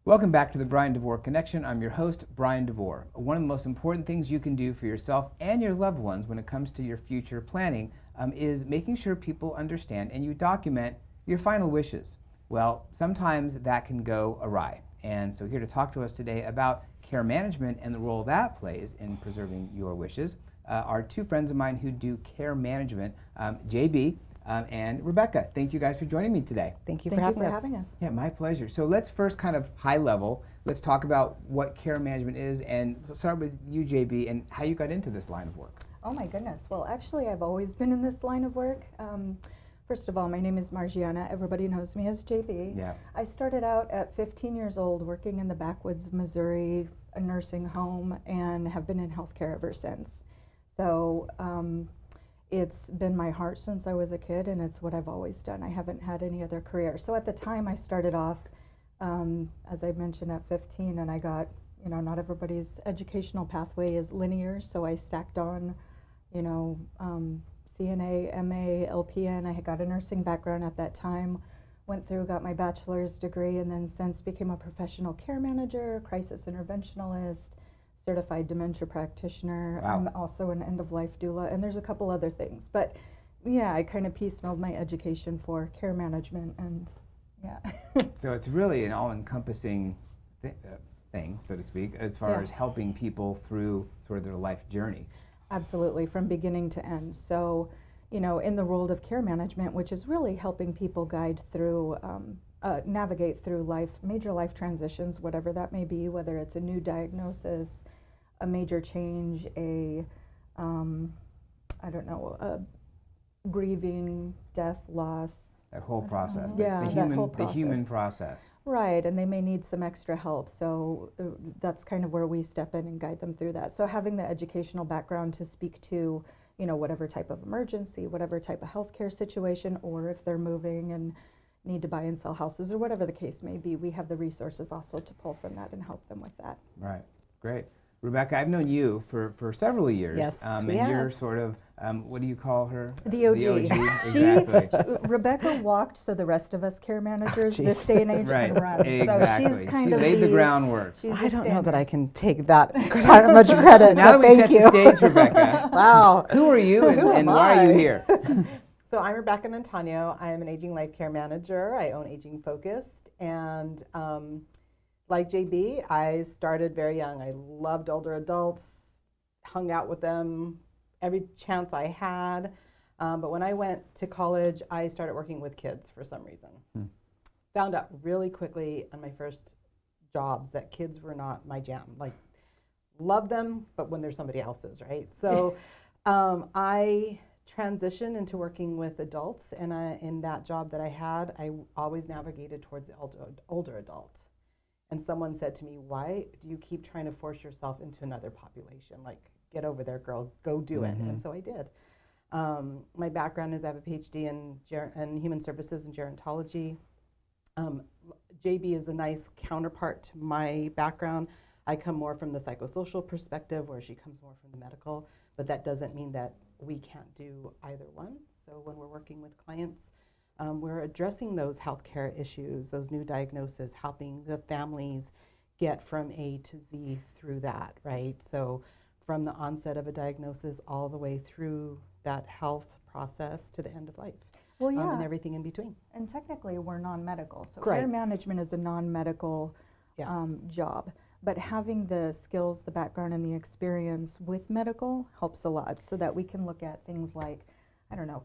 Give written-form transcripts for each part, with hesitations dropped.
Welcome back to the Bryan Devore Connection. I'm your host, Bryan Devore. One of the most important things you can do for yourself and your loved ones when it comes to your future planning is making sure people understand and you document your final wishes. Well, sometimes that can go awry. And so here to talk to us today about care management and the role that plays in preserving your wishes are two friends of mine who do care management, JB and Rebecca. Thank you guys for joining me today. Thank you for having us. Yeah, my pleasure. So let's first kind of high level, let's talk about what care management is, and we'll start with you, JB, and how you got into this line of work. Oh my goodness. Well, actually, I've always been in this line of work. First of all, my name is Marjeanna. Everybody knows me as JB. Yeah. I started out at 15 years old working in the backwoods of Missouri, a nursing home, and have been in healthcare ever since. So it's been my heart since I was a kid, and it's what I've always done. I haven't had any other career. So at the time I started off, as I mentioned, at 15, and I got, not everybody's educational pathway is linear, so I stacked on, CNA, MA, LPN. I had got a nursing background at that time, went through, got my bachelor's degree, and then since became a professional care manager, crisis interventionalist, certified dementia practitioner. Wow. I'm also an end-of-life doula, and there's a couple other things. But yeah, I kind of piecemealed my education for care management, and yeah. So it's really an all-encompassing thing, so to speak, as far as helping people through sort of their life journey. Absolutely, from beginning to end. So, in the world of care management, which is really helping people guide through, navigate through major life transitions, whatever that may be, whether it's a new diagnosis, a major change, a grieving, death, loss. That whole process, Yeah, the human process. Right, and they may need some extra help, so that's kind of where we step in and guide them through that. So having the educational background to speak to, whatever type of emergency, whatever type of healthcare situation, or if they're moving and need to buy and sell houses, or whatever the case may be, we have the resources also to pull from that and help them with that. Right, great. Rebecca, I've known you for several years. Yes, and we have. You're sort of, what do you call her? The OG. The OG, exactly. Rebecca walked so the rest of us care managers this day and age Right, can run. exactly. So she's kind she of laid the groundwork. She's I the don't know that standard. I can take that much credit. So now that we thank set you. the stage, Rebecca, Wow. who are you and why are you here? So I'm Rebecca Montano. I am an aging life care manager. I own Aging Focused, and like JB, I started very young. I loved older adults, hung out with them every chance I had. But when I went to college, I started working with kids for some reason. Found out really quickly on my first jobs that kids were not my jam. Like, love them, but when they're somebody else's, right? So I transitioned into working with adults, and in that job that I had, I always navigated towards the older adult. And someone said to me, why do you keep trying to force yourself into another population? Like, get over there, girl, go do it. And so I did. My background is I have a PhD in human services and gerontology. JB is a nice counterpart to my background. I come more from the psychosocial perspective, where she comes more from the medical, but that doesn't mean that we can't do either one. So when we're working with clients, we're addressing those healthcare issues, those new diagnoses, helping the families get from A to Z through that, right? So from the onset of a diagnosis all the way through that health process to the end of life. Well, yeah. And everything in between. And technically, we're non-medical, so Right. care management is a non-medical job. But having the skills, the background, and the experience with medical helps a lot, so that we can look at things like,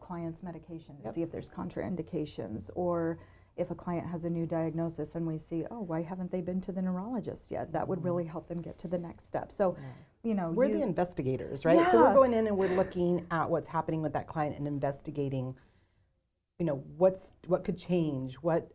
clients' medication to see if there's contraindications, or if a client has a new diagnosis and we see, oh, why haven't they been to the neurologist yet? That would really help them get to the next step. So, we're the investigators, right? Yeah. So we're going in and we're looking at what's happening with that client and investigating, what could change, what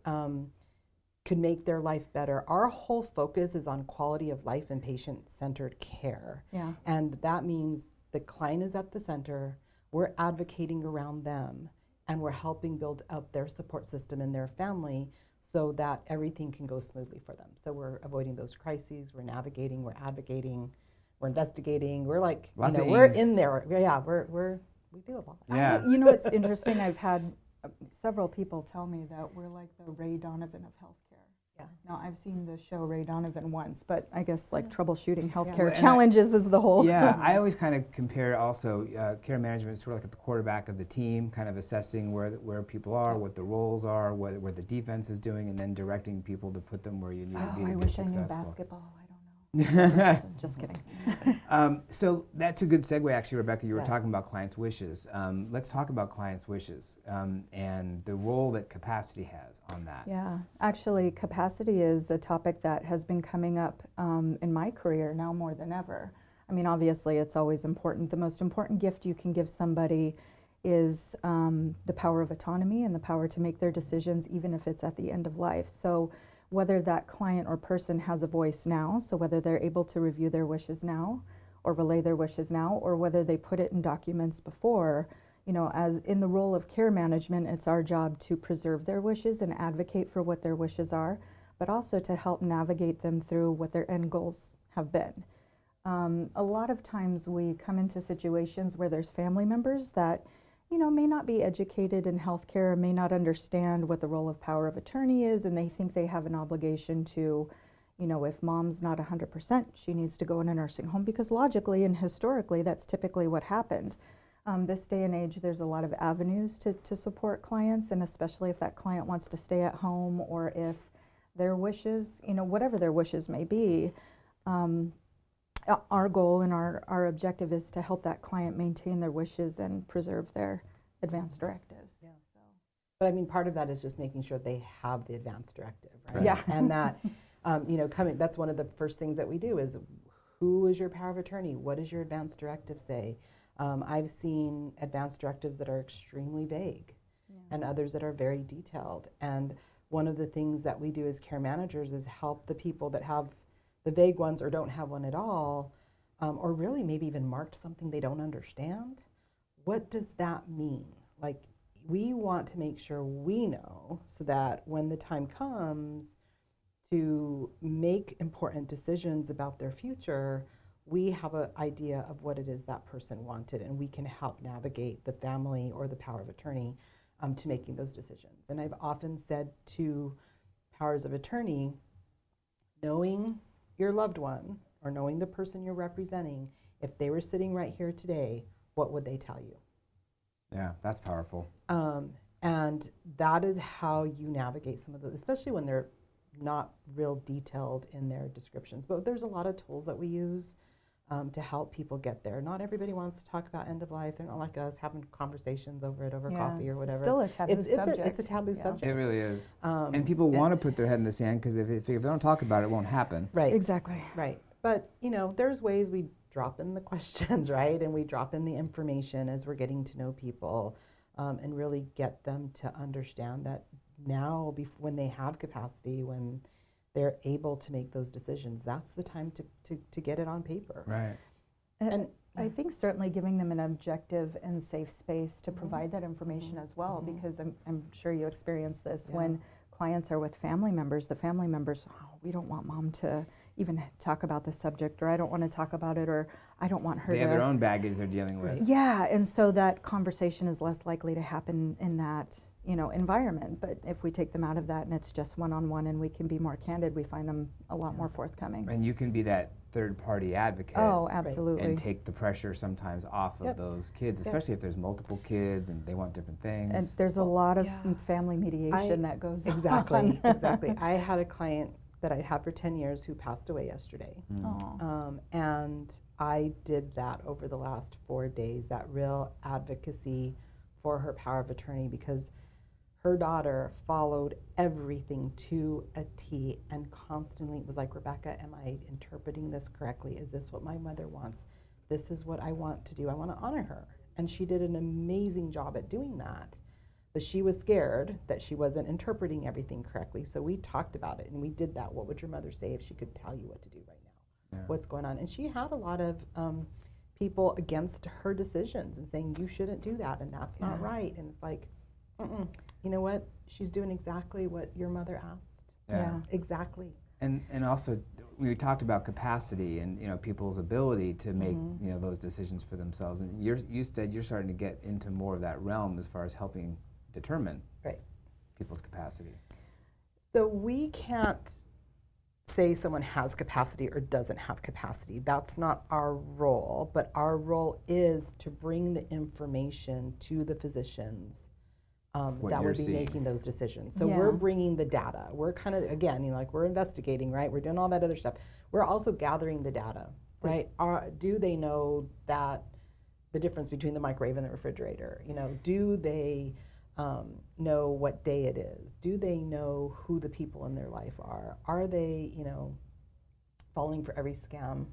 could make their life better. Our whole focus is on quality of life and patient-centered care. Yeah. And that means the client is at the center, we're advocating around them, and we're helping build up their support system and their family so that everything can go smoothly for them. So we're avoiding those crises, we're navigating, we're advocating, we're investigating, we're like, we're in there. Yeah, we do a lot. Yeah. It's interesting. I've had several people tell me that we're like the Ray Donovan of healthcare. No, I've seen the show Ray Donovan once, but I guess like troubleshooting Well, healthcare and challenges is the whole. Yeah, I always kind of compare also care management sort of like at the quarterback of the team, kind of assessing where people are, what the roles are, what the defense is doing, and then directing people to put them where you need to be to I be wish I successful. knew basketball. I don't know. Just kidding. So that's a good segue, actually, Rebecca. You were Yeah. talking about clients' wishes. Let's talk about clients' wishes and the role that capacity has on that. Yeah, actually, capacity is a topic that has been coming up in my career now more than ever. I mean, obviously, it's always important. The most important gift you can give somebody is the power of autonomy and the power to make their decisions, even if it's at the end of life. So whether that client or person has a voice now, so whether they're able to review their wishes now or relay their wishes now, or whether they put it in documents before, you know, as in the role of care management, it's our job to preserve their wishes and advocate for what their wishes are, but also to help navigate them through what their end goals have been. A lot of times we come into situations where there's family members that, you know, may not be educated in healthcare, may not understand what the role of power of attorney is, and they think they have an obligation to, you know, if mom's not 100%, she needs to go in a nursing home, because logically and historically, that's typically what happened. This day and age, there's a lot of avenues to support clients, and especially if that client wants to stay at home or if their wishes, you know, whatever their wishes may be, our goal and our objective is to help that client maintain their wishes and preserve their advance directives. Yeah. But I mean, part of that is just making sure they have the advance directive, right? Right. Yeah. And that, you know, that's one of the first things that we do is, who is your power of attorney? What does your advance directive say? I've seen advance directives that are extremely vague and others that are very detailed. And one of the things that we do as care managers is help the people that have the vague ones or don't have one at all, or really maybe even marked something they don't understand. What does that mean? Like, we want to make sure we know so that when the time comes to make important decisions about their future, we have an idea of what it is that person wanted, and we can help navigate the family or the power of attorney to making those decisions. And I've often said to powers of attorney, knowing your loved one or knowing the person you're representing, if they were sitting right here today, what would they tell you? Yeah, that's powerful. And that is how you navigate some of those, especially when they're not real detailed in their descriptions. But there's a lot of tools that we use to help people get there. Not everybody wants to talk about end of life. They're not like us having conversations over it, over coffee or whatever. Still a taboo subject. It's a taboo subject. It really is. And people want to put their head in the sand because if they don't talk about it, it won't happen. Right. Exactly. Right. But, you know, there's ways we drop in the questions, right? And we drop in the information as we're getting to know people and really get them to understand that now, when they have capacity, when they're able to make those decisions, that's the time to get it on paper. Right. And I think certainly giving them an objective and safe space to provide that information as well, because I'm sure you experience this when clients are with family members. The family members, oh, we don't want mom to even talk about this subject, or I don't want to talk about it, or I don't want her They to. have their own baggage they're dealing with. Yeah, and so that conversation is less likely to happen in that, you know, environment. But if we take them out of that and it's just one-on-one and we can be more candid, we find them a lot more forthcoming. And you can be that third-party advocate. Oh, absolutely. And take the pressure sometimes off of those kids, especially if there's multiple kids and they want different things. And there's a lot of family mediation that goes on. Exactly. I had a client that I'd had for 10 years who passed away yesterday. And I did that over the last 4 days, that real advocacy for her power of attorney, because her daughter followed everything to a T and constantly was like, Rebecca, am I interpreting this correctly? Is this what my mother wants? This is what I want to do. I want to honor her. And she did an amazing job at doing that. But she was scared that she wasn't interpreting everything correctly. So we talked about it and we did that. What would your mother say if she could tell you what to do right now? Yeah. What's going on? And she had a lot of people against her decisions and saying, you shouldn't do that and that's not right. And it's like, you know what? She's doing exactly what your mother asked. Yeah. Exactly. And also, we talked about capacity and, you know, people's ability to make, you know, those decisions for themselves. And you said you're starting to get into more of that realm as far as helping determine people's capacity. So we can't say someone has capacity or doesn't have capacity. That's not our role, but our role is to bring the information to the physicians What that you're would be seeing. making those decisions. So Yeah. we're bringing the data. We're kind of, again, like we're investigating, right? We're doing all that other stuff. We're also gathering the data, right? Do they know that the difference between the microwave and the refrigerator? Do they know what day it is? Do they know who the people in their life are? Are they, falling for every scam?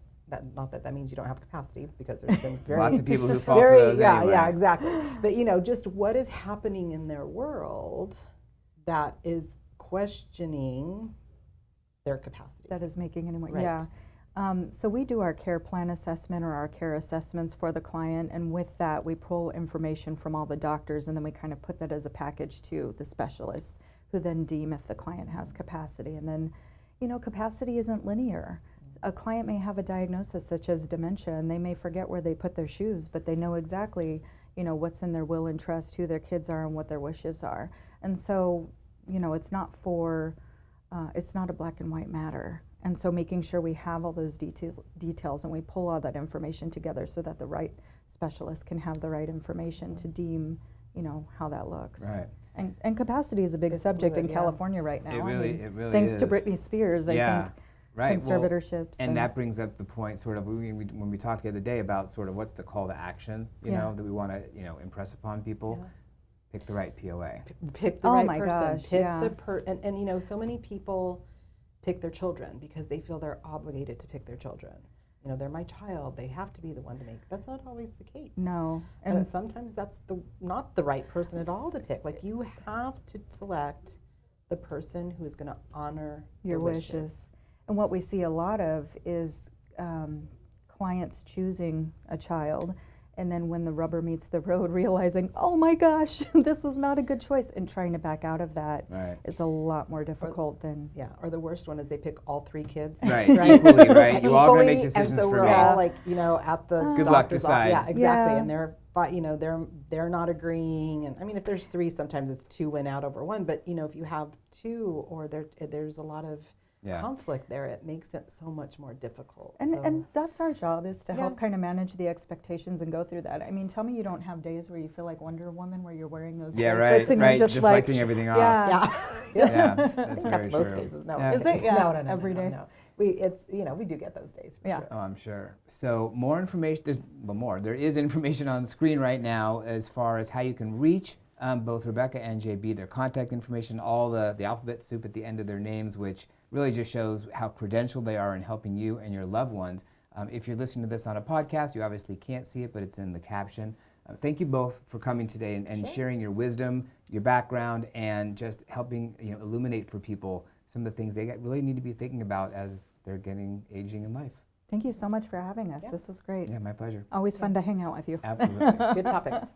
Not that means you don't have capacity, because there's been very Lots of people who fall for those anyway. Yeah, exactly. But just what is happening in their world that is questioning their capacity. That is making anyone, Right. yeah. So we do our care plan assessment or our care assessments for the client, and with that we pull information from all the doctors, and then we kind of put that as a package to the specialist, who then deem if the client has capacity. And then, capacity isn't linear. A client may have a diagnosis such as dementia, and they may forget where they put their shoes, but they know exactly, what's in their will and trust, who their kids are, and what their wishes are. And so, it's not a black and white matter. And so making sure we have all those details and we pull all that information together so that the right specialist can have the right information to deem, how that looks. Right. And capacity is a big It's subject fluid, in yeah. California right now. It really thanks to is. Britney Spears, I think. Right. Well, Conservatorships. and that brings up the point, sort of, when we talked the other day about sort of what's the call to action, Yeah. that we want to, impress upon people. Yeah. Pick the right POA. Pick the Oh right my person. gosh, Pick yeah. and so many people pick their children because they feel they're obligated to pick their children. They're my child. They have to be the one to make. That's not always the case. No. And sometimes that's not the right person at all to pick. Like, you have to select the person who is going to honor your wishes. And what we see a lot of is clients choosing a child, and then when the rubber meets the road, realizing, oh my gosh, this was not a good choice, and trying to back out of that Right. is a lot more difficult than. Yeah, or the worst one is they pick all 3 kids. Right. Equally, right? You all gonna make Equally, decisions and so for we're me. all like, at the Good luck, doctor's decide. Yeah, exactly. Yeah. And they're not agreeing. And I mean, if there's 3, sometimes it's 2 win out over 1. But if you have 2, or there's a lot of conflict there, it makes it so much more difficult. And that's our job, is to help Yeah. kind of manage the expectations and go through that. I mean, tell me you don't have days where you feel like Wonder Woman, where you're wearing those Yeah, bracelets right. and Right. you're just Deflecting like, everything off. yeah. Yeah, that's very That's most true. cases. No, Yeah. Is it? Yeah, No, every day. No. We do get those days. For Yeah. sure. Oh, I'm sure. So more information, there is information on the screen right now as far as how you can reach both Rebecca and JB, their contact information, all the alphabet soup at the end of their names, which really just shows how credentialed they are in helping you and your loved ones. If you're listening to this on a podcast, you obviously can't see it, but it's in the caption. Thank you both for coming today and sharing your wisdom, your background, and just helping illuminate for people some of the things they really need to be thinking about as they're aging in life. Thank you so much for having us. Yeah. This was great. Yeah, my pleasure. Always fun to hang out with you. Absolutely. Good topics.